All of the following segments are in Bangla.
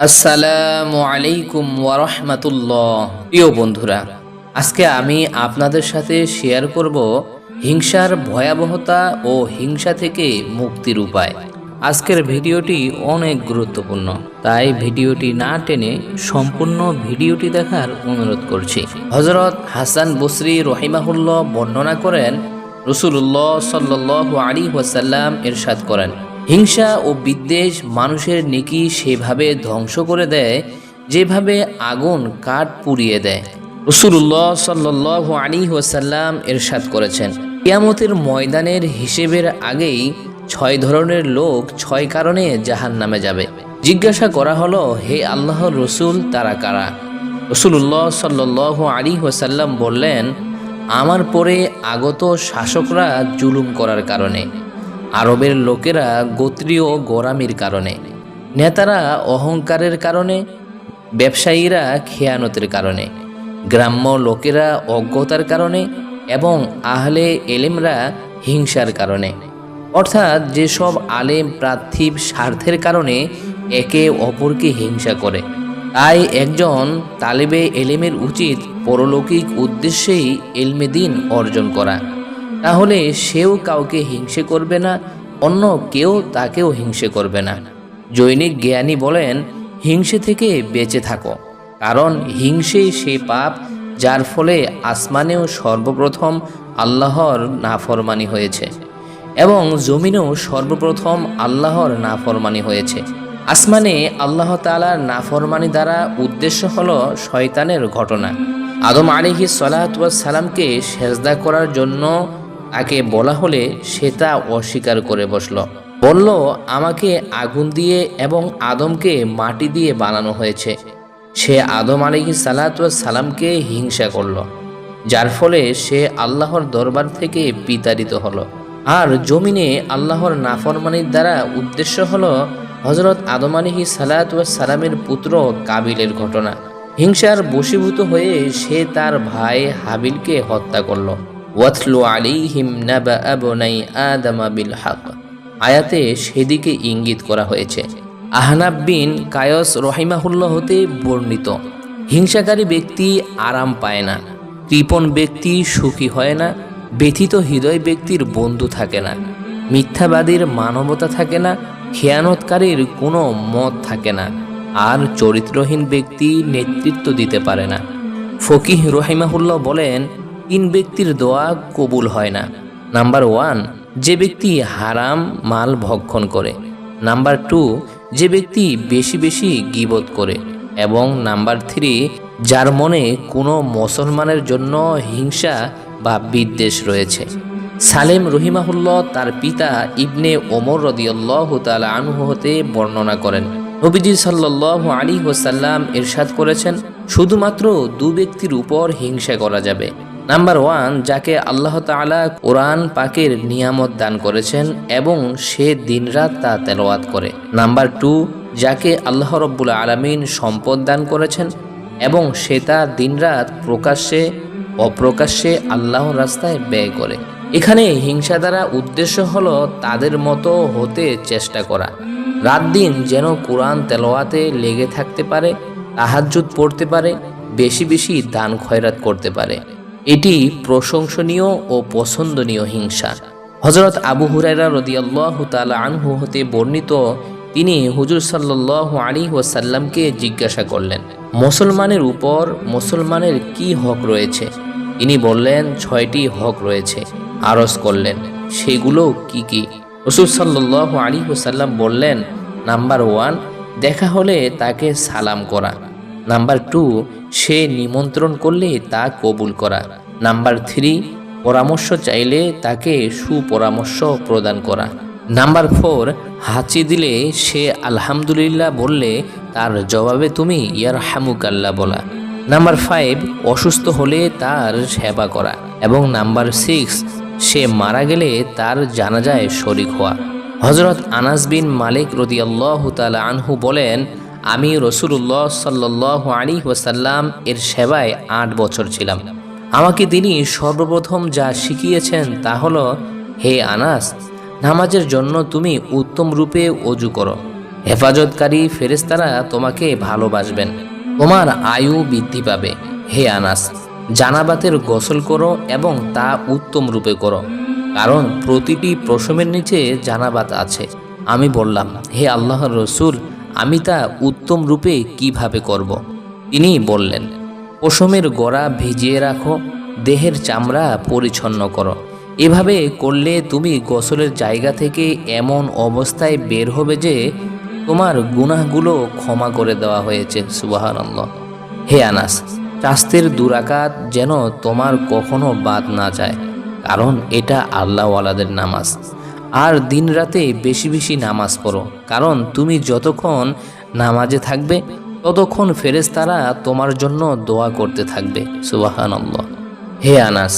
আসসালামু আলাইকুম ওয়া রাহমাতুল্লাহ। প্রিয় বন্ধুরা, আজকে আমি আপনাদের সাথে শেয়ার করব হিংসার ভয়াবহতা ও হিংসা থেকে মুক্তির উপায়। আজকের ভিডিওটি অনেক গুরুত্বপূর্ণ, তাই ভিডিওটি না টেনে সম্পূর্ণ ভিডিওটি দেখার অনুরোধ করছি। হযরত হাসান বসরি রহিমাহুল্লাহ বর্ণনা করেন, রাসূলুল্লাহ সাল্লাল্লাহু আলাইহি ওয়াসাল্লাম ইরশাদ করেন, হিংসা ও বিদ্বেষ মানুষের নেকি সেভাবে ধ্বংস করে দেয় যেভাবে আগুন কাঠ পুড়িয়ে দেয়। রাসূলুল্লাহ সাল্লাল্লাহু আলাইহি ওয়াসাল্লাম ইরশাদ করেছেন, কিয়ামতের ময়দানের হিসেবের আগেই 6 ধরনের লোক 6 কারণে জাহান্নামে যাবে। জিজ্ঞাসা করা হলো, হে আল্লাহর রসুল, তারা কারা? রাসূলুল্লাহ সাল্লাল্লাহু আলাইহি ওয়াসাল্লাম বললেন, আমার পরে আগত শাসকরা জুলুম করার কারণে, আরবের লোকেরা গোত্রীয় গোরামির কারণে, নেতারা অহংকারের কারণে, ব্যবসায়ীরা খেয়ানতের কারণে, গ্রাম্য লোকেরা অজ্ঞতার কারণে এবং আহলে এলেমরা হিংসার কারণে। অর্থাৎ যেসব আলেম পার্থিব স্বার্থের কারণে একে অপরকে হিংসা করে। তাই একজন তালেবে এলেমের উচিত পরলৌকিক উদ্দেশ্যেই এলমে দ্বীন অর্জন করা, তাহলে সেও কাউকে হিংসে করবে না, অন্য কেউ তাকেও হিংসে করবে না। জৈনিক জ্ঞানী বলেন, হিংসে থেকে বেঁচে থাকো, কারণ হিংসেই সে পাপ যার ফলে আসমানেও সর্বপ্রথম আল্লাহর নাফরমানি হয়েছে এবং জমিনেও সর্বপ্রথম আল্লাহর নাফরমানি হয়েছে। আসমানে আল্লাহ তাআলার নাফরমানি দ্বারা উদ্দেশ্য হলো শয়তানের ঘটনা। আদম আলাইহিস সালাতু ওয়াস সালামকে সেজদা করার জন্য তাকে বলা হলে সে তা অস্বীকার করে বসল, বলল, আমাকে আগুন দিয়ে এবং আদমকে মাটি দিয়ে বানানো হয়েছে। সে আদম আলাইহিস সালাতু ওয়াস সালামকে হিংসা করল, যার ফলে সে আল্লাহর দরবার থেকে বিতাড়িত হলো। আর জমিনে আল্লাহর নাফরমানির দ্বারা উদ্দেশ্য হলো হযরত আদম আলাইহিস সালাতু ওয়াস সালামের পুত্র কাবিলের ঘটনা। হিংসার বশীভূত হয়ে সে তার ভাই হাবিলকে হত্যা করল। ওয়াতলু আলাইহিম নাবা আবনাই আদম বিল হক আয়াতে সেদিকে ইঙ্গিত করা হয়েছে। আহনাব বিন কায়স রহিমাহুল্লাহ হতে বর্ণিত, হিংসাকারী ব্যক্তি আরাম পায় না, কৃপণ ব্যক্তি সুখী হয় না, ব্যথিত হৃদয় ব্যক্তির বন্ধু থাকে না, মিথ্যাবাদীর মানবতা থাকে না, খেয়ানতকারীর কোনো মত থাকে না, আর চরিত্রহীন ব্যক্তি নেতৃত্ব দিতে পারে না। ফকিহ রহিমাহুল্লাহ বলেন, 3 ব্যক্তির দোয়া কবুল হয় না। নাম্বার 1, যে ব্যক্তি হারাম মাল ভক্ষণ করে। নাম্বার 2, যে ব্যক্তি বেশি বেশি গীবত করে। এবং নাম্বার 3, যার মনে কোনো মুসলমানের জন্য হিংসা বা বিদ্বেষ রয়েছে। সালেম রহিমাহুল্লাহ তার পিতা ইবনে ওমর রাদিয়াল্লাহু তাআলা আনহু হতে বর্ণনা করেন, নবীজি সাল্লাল্লাহু আলাইহি ওয়াসাল্লাম ইরশাদ করেছেন, শুধুমাত্র 2 ব্যক্তির উপর হিংসা করা যাবে। নাম্বার 1, যাকে আল্লাহ তাআলা কোরআন পাকের নিয়ামত দান করেছেন এবং সে দিনরাত তা তেলাওয়াত করে। নাম্বার 2, যাকে আল্লাহ রাব্বুল আলামিন সম্পদ দান করেছেন এবং সে তা দিনরাত প্রকাশ্যে অপ্রকাশ্যে আল্লাহর রাস্তায় ব্যয় করে। এখানে হিংসা দ্বারা উদ্দেশ্য হলো তাদের মতো হতে চেষ্টা করা, রাত দিন যেন কোরআন তেলাওয়াতে লেগে থাকতে পারে, তাহাজ্জুদ পড়তে পারে, বেশি বেশি দান খয়রাত করতে পারে। এটি প্রশংসনীয় ও পছন্দনীয় হিংসা। হযরত আবু হুরায়রা রাদিয়াল্লাহু তাআলা আনহু হতে বর্ণিত, তিনি হুজুর সাল্লাল্লাহু আলাইহি ওয়াসাল্লামকে জিজ্ঞাসা করলেন, মুসলমানের উপর মুসলমানের কি হক রয়েছে? তিনি বললেন, 6টি হক রয়েছে। আরজ করলেন, সেগুলো কি কি? রাসূল সাল্লাল্লাহু আলাইহি ওয়াসাল্লাম বললেন, নাম্বার 1, দেখা হলে তাকে সালাম করা। নাম্বার 2, সে নিমন্ত্রণ করলে তা কবুল করা। নাম্বার 3, পরামর্শ চাইলে তাকে সুপরামর্শ প্রদান করা। নাম্বার 4, হাঁচি দিলে সে আলহামদুলিল্লাহ বললে তার জবাবে তুমি ইয়ারহামুকাল্লাহ বলা। নাম্বার 5, অসুস্থ হলে তার সেবা করা। এবং নাম্বার 6, সে মারা গেলে তার জানাজায় শরীক হওয়া। হযরত আনাস বিন মালিক রাদিয়াল্লাহু তাআলা আনহু বলেন, আমি রাসূলুল্লাহ সাল্লাল্লাহু আলাইহি ওয়াসাল্লাম এর সেবায় 8 বছর ছিলাম। আমাকে তিনি সর্বপ্রথম যা শিখিয়েছেন তা হলো, হে আনাস, নামাজের জন্য তুমি উত্তম রূপে ওযু করো, হেফাজতকারী ফেরেশতারা তোমাকে ভালোবাসবেন, তোমার আয়ু বৃদ্ধি পাবে। হে আনাস, জানাবাতের গোসল করো এবং তা উত্তম রূপে করো, কারণ প্রতিটি প্রসবের নিচে জানাবাত আছে। আমি বললাম, হে আল্লাহর রসূল, আমি তা উত্তম রূপে কিভাবে করব? তিনি বললেন, পশমের গোড়া ভিজিয়ে রাখো, দেহের চামড়া পরিচ্ছন্ন করো। এভাবে করলে তুমি গোসলের জায়গা থেকে এমন অবস্থায় বের হবে যে তোমার গুনাহগুলো ক্ষমা করে দেওয়া হয়েছে। সুবহানাল্লাহ। হে আনাস, স্বাস্থ্যের দুরাকাত যেন তোমার কখনো বাদ না যায়, কারণ এটা আল্লাহওয়ালাদের নামাজ। আর দিন রাতে বেশি বেশি নামাজ পড়ো, কারণ তুমি যতক্ষণ নামাজে থাকবে ততক্ষণ ফেরেশতারা তোমার জন্য দোয়া করতে থাকবে। সুবহানাল্লাহ। হে আনাস,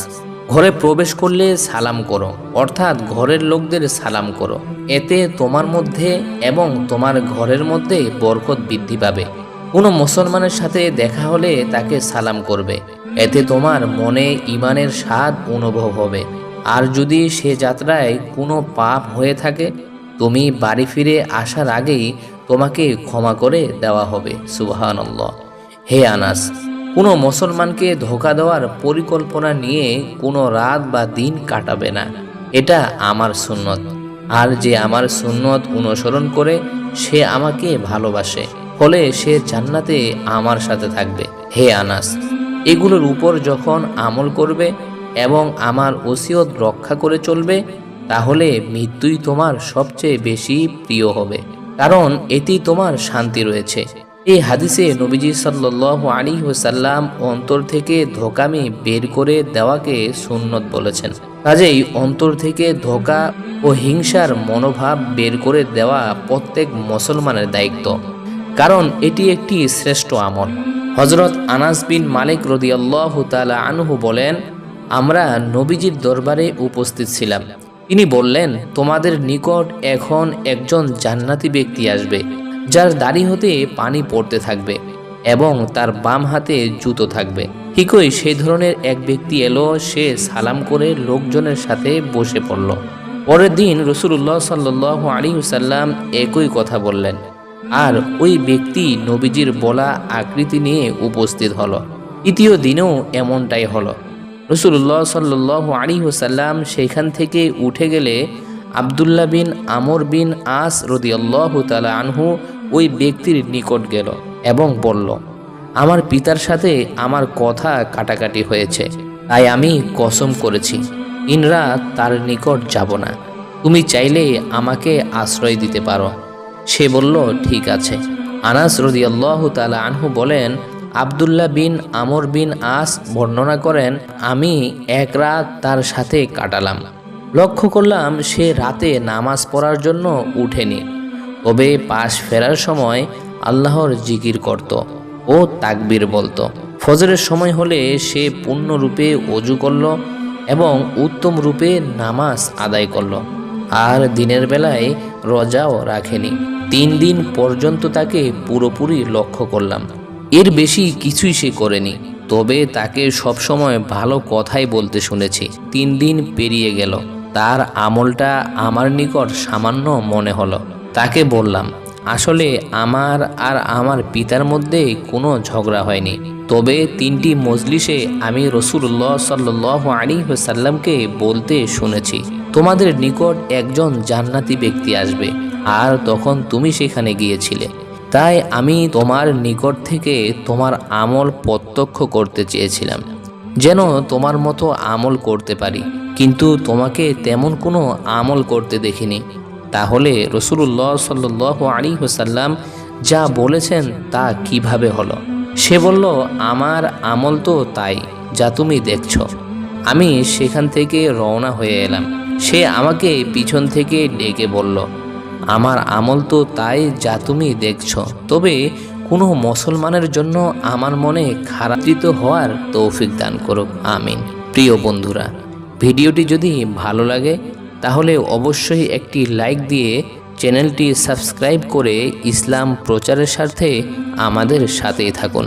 ঘরে প্রবেশ করলে সালাম করো, অর্থাৎ ঘরের লোকদের সালাম করো। এতে তোমার মধ্যে এবং তোমার ঘরের মধ্যে বরকত বৃদ্ধি পাবে। কোনো মুসলমানের সাথে দেখা হলে তাকে সালাম করবে, এতে তোমার মনে ঈমানের স্বাদ অনুভব হবে। আর যদি সে যাত্রায় কোনো পাপ হয়ে থাকে, তুমি বাড়ি ফিরে আসার আগেই তোমাকে ক্ষমা করে দেওয়া হবে। সুবহানাল্লাহ। হে আনাস, কোনো মুসলমানকে ধোঁকা দেওয়ার পরিকল্পনা নিয়ে কোনো রাত বা দিন কাটাবে না, এটা আমার সুন্নত। আর যে আমার সুন্নত অনুসরণ করে সে আমাকে ভালোবাসে, ফলে সে জান্নাতে আমার সাথে থাকবে। হে আনাস, এগুলোর উপর যখন আমল করবে এবং আমার ওসিয়ত রক্ষা করে চলবে, তাহলে মৃত্যুই তোমার সবচেয়ে বেশি প্রিয় হবে, কারণ এটি তোমার শান্তি রয়েছে। এই হাদিসে নবীজি সাল্লাল্লাহু আলাইহি ওয়াসাল্লাম অন্তর থেকে ধোঁকামি বের করে দেওয়াকে সুন্নত বলেছেন। কাজেই অন্তর থেকে ধোঁকা ও হিংসার মনোভাব বের করে দেওয়া প্রত্যেক মুসলমানের দায়িত্ব, কারণ এটি একটি শ্রেষ্ঠ আমল। হযরত আনাস বিন মালিক রাদিয়াল্লাহু তাআলা আনহু বলেন, আমরা নবীজির দরবারে উপস্থিত ছিলাম। তিনি বললেন, তোমাদের নিকট এখন একজন জান্নাতি ব্যক্তি আসবে, যার দাড়ি হতে পানি পড়তে থাকবে এবং তার বাম হাতে জুতো থাকবে। ঠিকই সেই ধরনের এক ব্যক্তি এলো, সে সালাম করে লোকজনের সাথে বসে পড়ল। পরের দিন রাসূলুল্লাহ সাল্লাল্লাহু আলাইহি ওয়াসাল্লাম একই কথা বললেন, আর ওই ব্যক্তি নবীজির বলা আকৃতি নিয়ে উপস্থিত হলো। তৃতীয় দিনেও এমনটাই হলো। রাসূলুল্লাহ সাল্লাল্লাহু আলাইহি ওয়াসাল্লাম সেখান থেকে উঠে গেলে আব্দুল্লাহ বিন আমর বিন আস রাদিয়াল্লাহু তাআলা আনহু ওই ব্যক্তির নিকট গেল এবং বলল, আমার পিতার সাথে আমার কথা কাটাকাটি হয়েছে, তাই আমি কসম করেছি ইনরাত তার নিকট যাব না। তুমি চাইলে আমাকে আশ্রয় দিতে পারো। সে বলল, ঠিক আছে। আনাস রাদিয়াল্লাহু তাআলা আনহু বলেন, আব্দুল্লাহ বিন আমর বিন আস বর্ণনা করেন, আমি এক রাত তার সাথে কাটালাম। লক্ষ্য করলাম সে রাতে নামাজ পড়ার জন্য উঠেনি, তবে পাশ ফেরার সময় আল্লাহর জিকির করত ও তাকবীর বলতো। ফজরের সময় হলে সে পূর্ণরূপে ওযু করল এবং উত্তম রূপে নামাজ আদায় করল, আর দিনের বেলায় রোজাও রাখেনি। 3 দিন পর্যন্ত তাকে পুরোপুরি লক্ষ্য করলাম, এর বেশি কিছুই সে করেনি, তবে তাকে সবসময় ভালো কথাই বলতে শুনেছি। 3 দিন পেরিয়ে গেল, তার আমলটা আমার নিকট সামান্য মনে হলো। তাকে বললাম, আসলে আমার আর আমার পিতার মধ্যে কোনো ঝগড়া হয়নি, তবে 3টি মজলিসে আমি রাসূলুল্লাহ সাল্লাল্লাহু আলাইহি ওয়াসাল্লামকে বলতে শুনেছি, তোমাদের নিকট একজন জান্নাতি ব্যক্তি আসবে, আর তখন তুমি সেখানে গিয়েছিলে। তাই আমি তোমার নিকট থেকে তোমার আমল প্রত্যক্ষ করতে চেয়েছিলাম, যেন তোমার মতো আমল করতে পারি, কিন্তু তোমাকে তেমন কোনো আমল করতে দেখিনি। তাহলে রাসূলুল্লাহ সাল্লাল্লাহু আলাইহি ওয়াসাল্লাম যা বলেছেন তা কিভাবে হলো? সে বলল, আমার আমল তো তাই যা তুমি দেখছো। আমি সেখান থেকে রওনা হয়ে এলাম। সে আমাকে পিছন থেকে ডেকে বলল, আমার আমল তো তাই যা তুমি দেখছো, তবে কোনো মুসলমানের জন্য আমার মনে খারাপিত হওয়ার তৌফিক দান করুক, আমিন। প্রিয় বন্ধুরা, ভিডিওটি যদি ভালো লাগে তাহলে অবশ্যই একটি লাইক দিয়ে চ্যানেলটি সাবস্ক্রাইব করে ইসলাম প্রচারের স্বার্থে আমাদের সাথেই থাকুন।